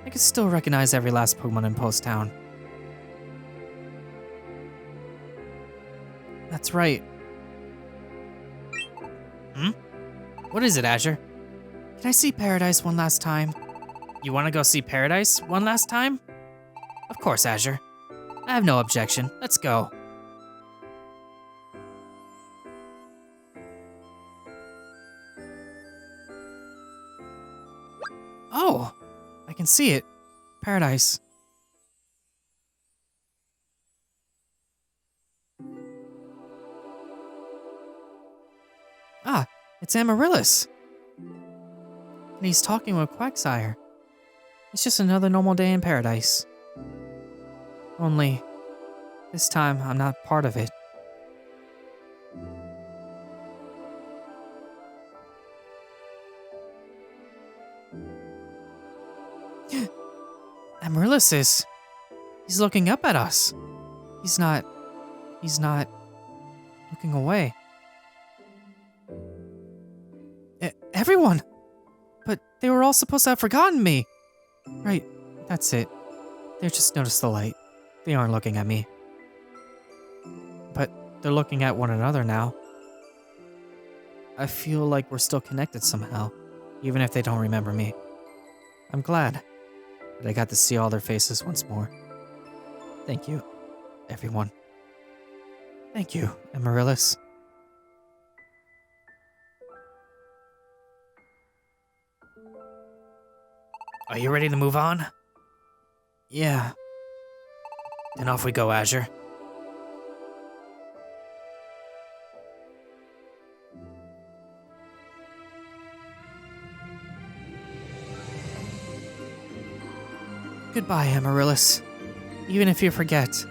Speaker 1: I can still recognize every last Pokemon in Post Town. That's right. What is it, Azure? Can I see Paradise one last time? You want to go see Paradise one last time? Of course, Azure. I have no objection. Let's go. Oh, I can see it. Paradise. Ah, it's Amaryllis. And he's talking with Quagsire. It's just another normal day in Paradise. Only, this time I'm not part of it. Amaryllis is... He's looking up at us. He's not looking away. Everyone! But they were all supposed to have forgotten me. Right, that's it. They just noticed the light. They aren't looking at me. But they're looking at one another now. I feel like we're still connected somehow, even if they don't remember me. I'm glad that I got to see all their faces once more. Thank you, everyone. Thank you, Amaryllis. Are you ready to move on? Yeah. Then off we go, Azure. Goodbye, Amaryllis. Even if you forget,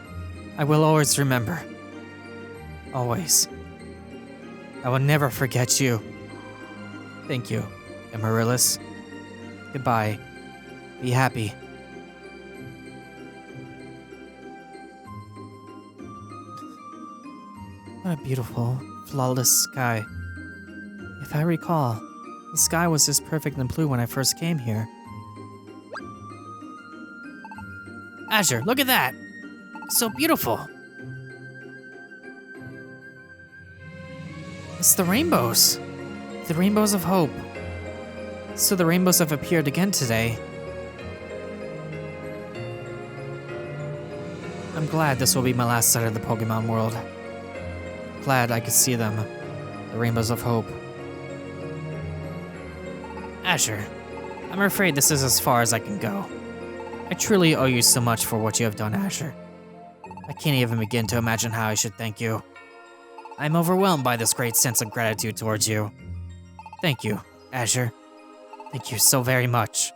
Speaker 1: I will always remember. Always. I will never forget you. Thank you, Amaryllis. Goodbye. Be happy. What a beautiful, flawless sky. If I recall, the sky was this perfect and blue when I first came here. Azure, look at that! So beautiful! It's the rainbows! The rainbows of hope. So the rainbows have appeared again today. I'm glad this will be my last sight of the Pokemon world. Glad I could see them. The rainbows of hope. Azure, I'm afraid this is as far as I can go. I truly owe you so much for what you have done, Azure. I can't even begin to imagine how I should thank you. I'm overwhelmed by this great sense of gratitude towards you. Thank you, Azure. Thank you so very much.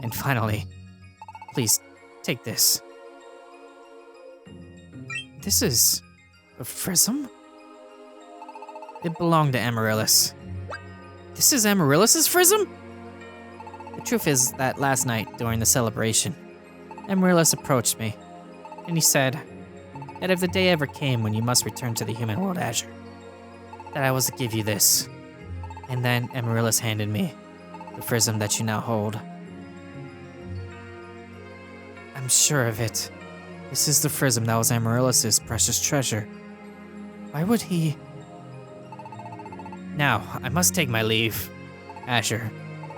Speaker 1: And finally, please, take this. This is... a prism? It belonged to Amaryllis. This is Amaryllis' prism? The truth is that last night, during the celebration, Amaryllis approached me, and he said that if the day ever came when you must return to the human world, Azure, that I was to give you this. And then Amaryllis handed me the prism that you now hold. I'm sure of it. This is the prism that was Amaryllis' precious treasure. Why would he... Now, I must take my leave. Azure,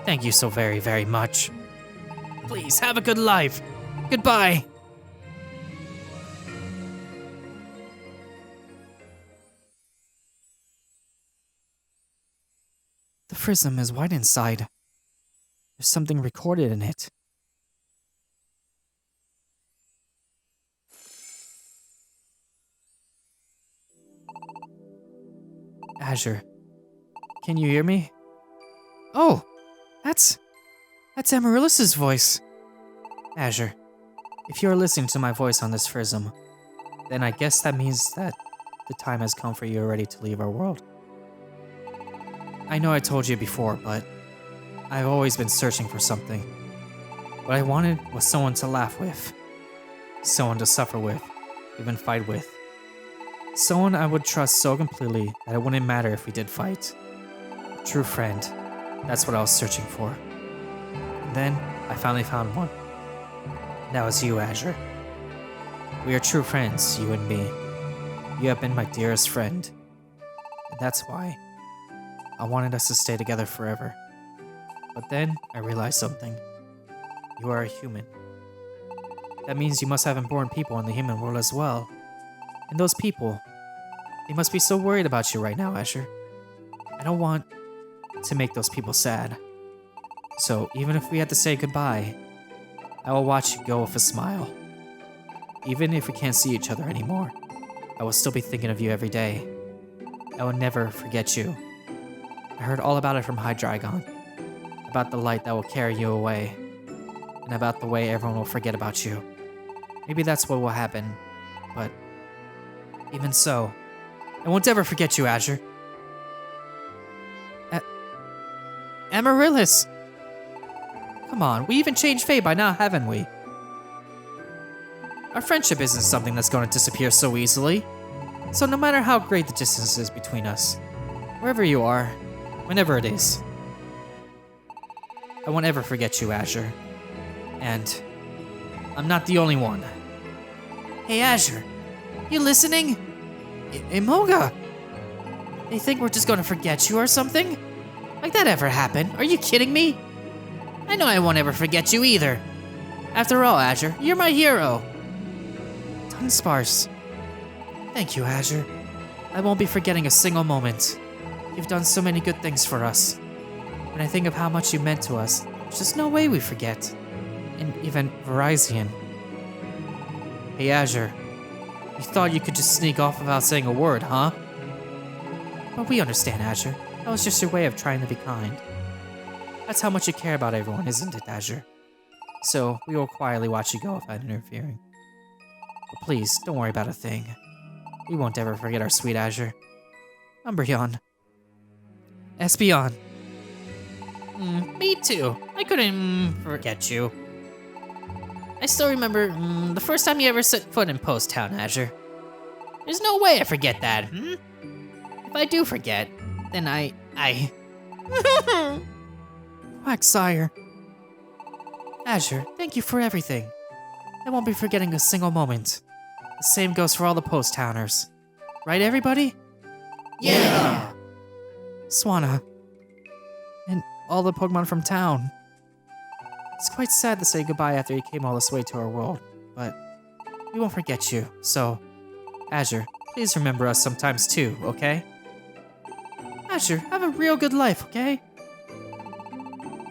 Speaker 1: thank you so very, very much. Please, have a good life. Goodbye. The prism is white inside. There's something recorded in it. Azure, can you hear me? Oh, that's Amaryllis's voice. Azure, if you are listening to my voice on this prism, then I guess that means that the time has come for you already to leave our world. I know I told you before, but I've always been searching for something. What I wanted was someone to laugh with, someone to suffer with, even fight with. Someone I would trust so completely that it wouldn't matter if we did fight. A true friend. That's what I was searching for. And then I finally found one. That was you, Azure. We are true friends, you and me. You have been my dearest friend. And that's why I wanted us to stay together forever. But then I realized something. You are a human. That means you must have important people in the human world as well. And those people, they must be so worried about you right now, Azure. I don't want to make those people sad. So even if we have to say goodbye, I will watch you go with a smile. Even if we can't see each other anymore, I will still be thinking of you every day. I will never forget you. I heard all about it from Hydreigon. About the light that will carry you away. And about the way everyone will forget about you. Maybe that's what will happen, but even so, I won't ever forget you, Azure. Amaryllis! Come on, we even changed fate by now, haven't we? Our friendship isn't something that's going to disappear so easily. So no matter how great the distance is between us, wherever you are, whenever it is, I won't ever forget you, Azure. And I'm not the only one. Hey, Azure, you listening? Imoga! They think we're just gonna forget you or something? Like that ever happen? Are you kidding me? I know I won't ever forget you either. After all, Azure, you're my hero. Dunsparce. Thank you, Azure. I won't be forgetting a single moment. You've done so many good things for us. When I think of how much you meant to us, there's just no way we forget. And even Verizon. Hey, Azure. You thought you could just sneak off without saying a word, huh? But we understand, Azure. That was just your way of trying to be kind. That's how much you care about everyone, isn't it, Azure? So, we will quietly watch you go without interfering. But please, don't worry about a thing. We won't ever forget our sweet Azure. Umbreon. Espeon. Me too. I couldn't forget you. I still remember the first time you ever set foot in Post Town, Azure. There's no way I forget that, If I do forget, then I... Quagsire. Azure, thank you for everything. I won't be forgetting a single moment. The same goes for all the Post Towners. Right, everybody?
Speaker 3: Yeah!
Speaker 1: Swanna. And all the Pokemon from town. It's quite sad to say goodbye after you came all this way to our world, but we won't forget you, so... Azure, please remember us sometimes too, okay? Azure, have a real good life, okay?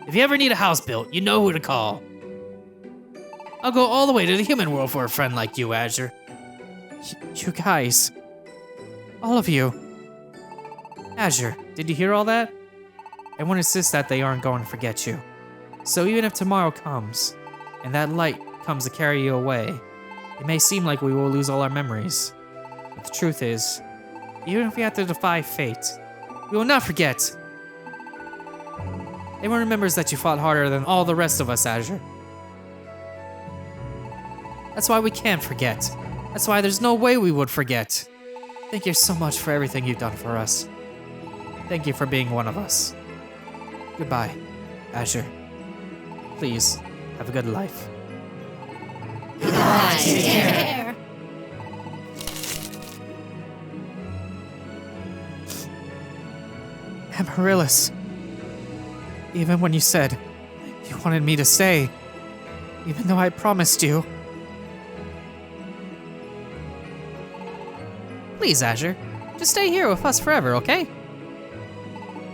Speaker 1: If you ever need a house built, you know who to call. I'll go all the way to the human world for a friend like you, Azure. You guys. All of you. Azure, did you hear all that? I won't insist that they aren't going to forget you. So even if tomorrow comes, and that light comes to carry you away, it may seem like we will lose all our memories. But the truth is, even if we have to defy fate, we will not forget. Everyone remembers that you fought harder than all the rest of us, Azure. That's why we can't forget. That's why there's no way we would forget. Thank you so much for everything you've done for us. Thank you for being one of us. Goodbye, Azure. Please, have a good life.
Speaker 3: Goodbye, take care.
Speaker 1: Amaryllis. Even when you said you wanted me to stay, even though I promised you. Please, Azure, just stay here with us forever, okay?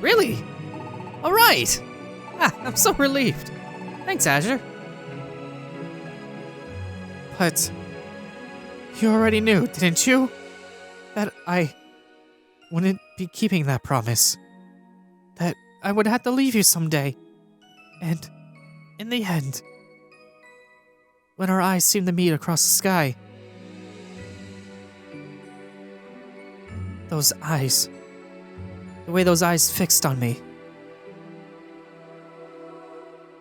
Speaker 1: Really? All right. I'm so relieved. Thanks, Azure. But you already knew, didn't you? That I wouldn't be keeping that promise. That I would have to leave you someday. And in the end, when our eyes seemed to meet across the sky, those eyes, the way those eyes fixed on me,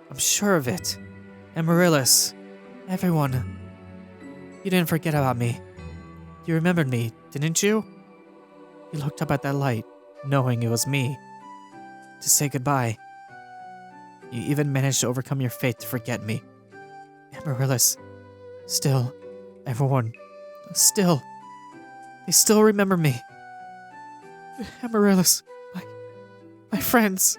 Speaker 1: I'm sure of it. Amaryllis, everyone, you didn't forget about me. You remembered me, didn't you? You looked up at that light, knowing it was me, to say goodbye. You even managed to overcome your fate to forget me. Amaryllis, still, everyone, still, they still remember me. Amaryllis, my friends.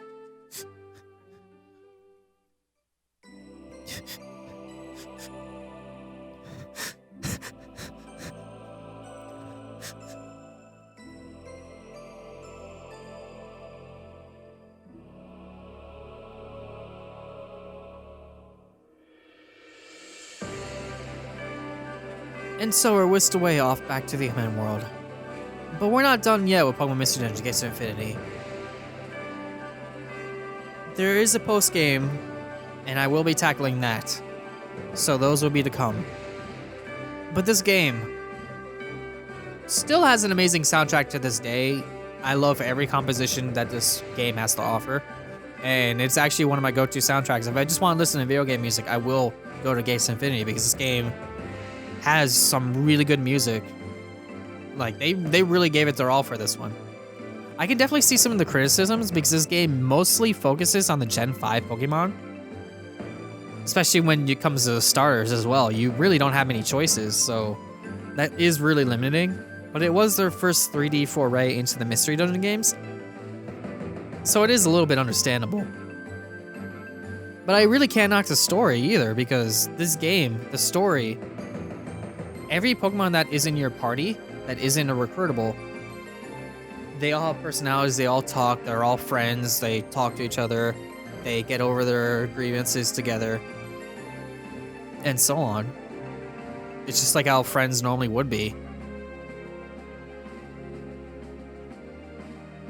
Speaker 1: And so we're whisked away off back to the human world. But we're not done yet with Pokemon Mystery Dungeon Gates of Infinity. There is a post-game, and I will be tackling that. So those will be to come. But this game still has an amazing soundtrack to this day. I love every composition that this game has to offer. And it's actually one of my go-to soundtracks. If I just want to listen to video game music, I will go to Gates of Infinity because this game has some really good music. Like, they really gave it their all for this one. I can definitely see some of the criticisms because this game mostly focuses on the Gen 5 Pokemon. Especially when it comes to the starters as well. You really don't have many choices, so that is really limiting. But it was their first 3D foray into the Mystery Dungeon games, so it is a little bit understandable. But I really can't knock the story either, because this game, the story, every Pokemon that is in your party, that isn't a recruitable, they all have personalities, they all talk, they're all friends, they talk to each other, they get over their grievances together, and so on. It's just like how friends normally would be.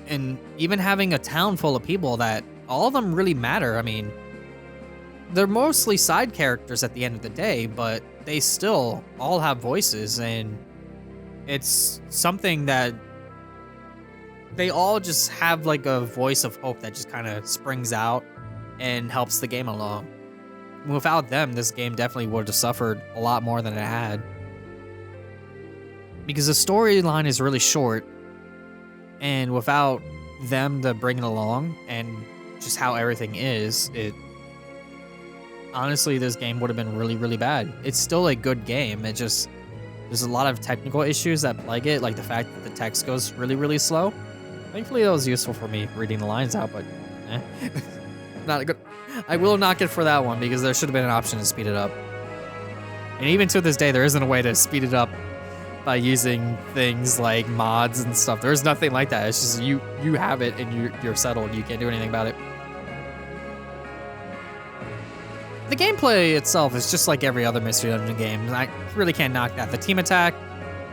Speaker 1: And even having a town full of people that all of them really matter. I mean, they're mostly side characters at the end of the day, but they still all have voices, and it's something that they all just have like a voice of hope that just kind of springs out and helps the game along. Without them, this game definitely would have suffered a lot more than it had. Because the storyline is really short, and without them to bring it along and just how everything is, honestly, this game would have been really, really bad. It's still a good game. It just, there's a lot of technical issues that plague it, like the fact that the text goes really, really slow. Thankfully, that was useful for me reading the lines out, but not good. I will knock it for that one because there should have been an option to speed it up. And even to this day, there isn't a way to speed it up by using things like mods and stuff. There's nothing like that. It's just you have it and you're settled. You can't do anything about it. The gameplay itself is just like every other Mystery Dungeon game. I really can't knock that. The team attack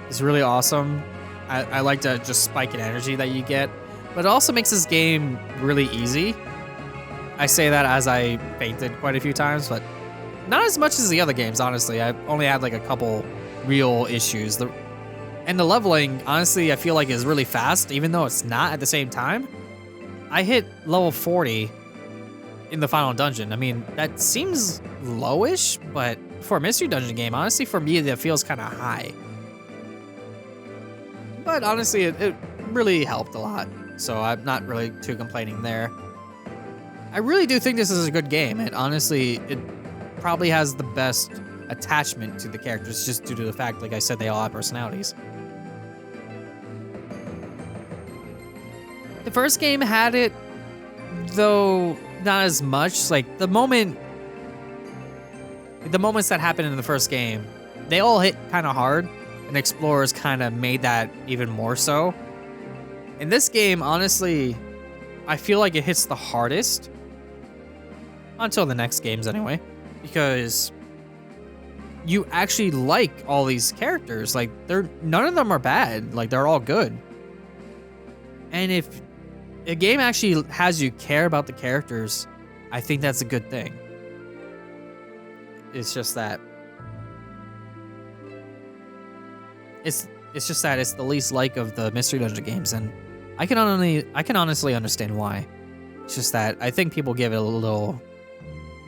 Speaker 1: is really awesome. I like to just spike in energy that you get, but it also makes this game really easy. I say that as I fainted quite a few times, but not as much as the other games, honestly. I've only had like a couple real issues. And the leveling, honestly, I feel like is really fast, even though it's not at the same time. I hit level 40 in the final dungeon. I mean, that seems lowish, but for a Mystery Dungeon game, honestly, for me, that feels kind of high. But honestly, it really helped a lot, so I'm not really too complaining there. I really do think this is a good game, and honestly, it probably has the best attachment to the characters just due to the fact, like I said, they all have personalities. The first game had it, though not as much. Like the moments that happened in the first game, they all hit kind of hard, and Explorers kind of made that even more so. In this game, honestly, I feel like it hits the hardest until the next games anyway, because you actually like all these characters. Like none of them are bad. Like they're all good. And if a game actually has you care about the characters, I think that's a good thing. It's just that it's just that it's the least like of the Mystery Dungeon games, and I can honestly understand why. It's just that I think people give it a little.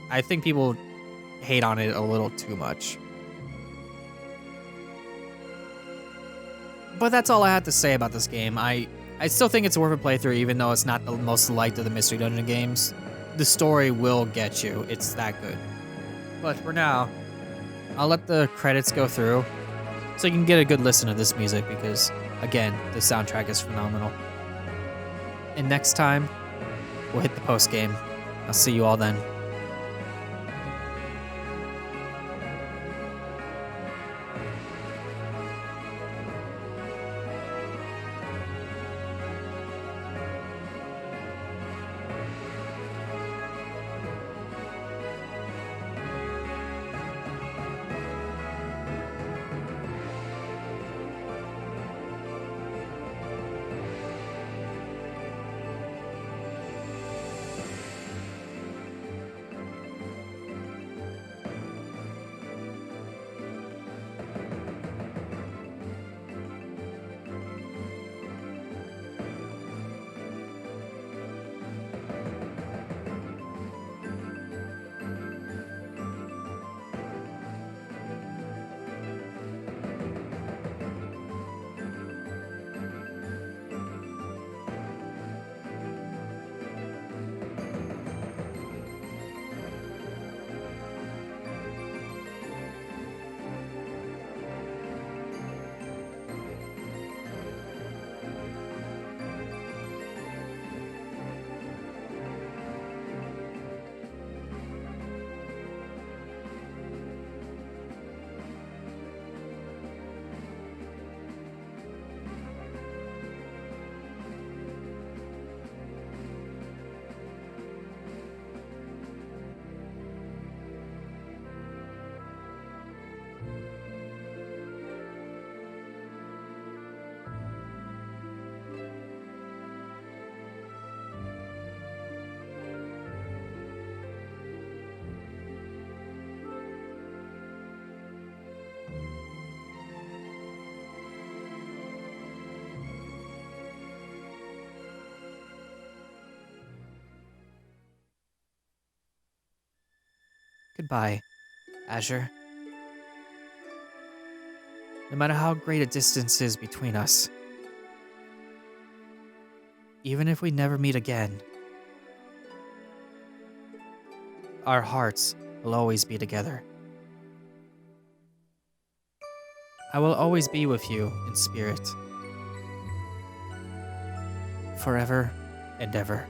Speaker 1: I think people hate on it a little too much. But that's all I have to say about this game. I still think it's worth a playthrough, even though it's not the most liked of the Mystery Dungeon games. The story will get you. It's that good. But for now, I'll let the credits go through so you can get a good listen to this music because, again, the soundtrack is phenomenal. And next time, we'll hit the post game. I'll see you all then. Goodbye, Azure. No matter how great a distance is between us, even if we never meet again, our hearts will always be together. I will always be with you in spirit, forever and ever.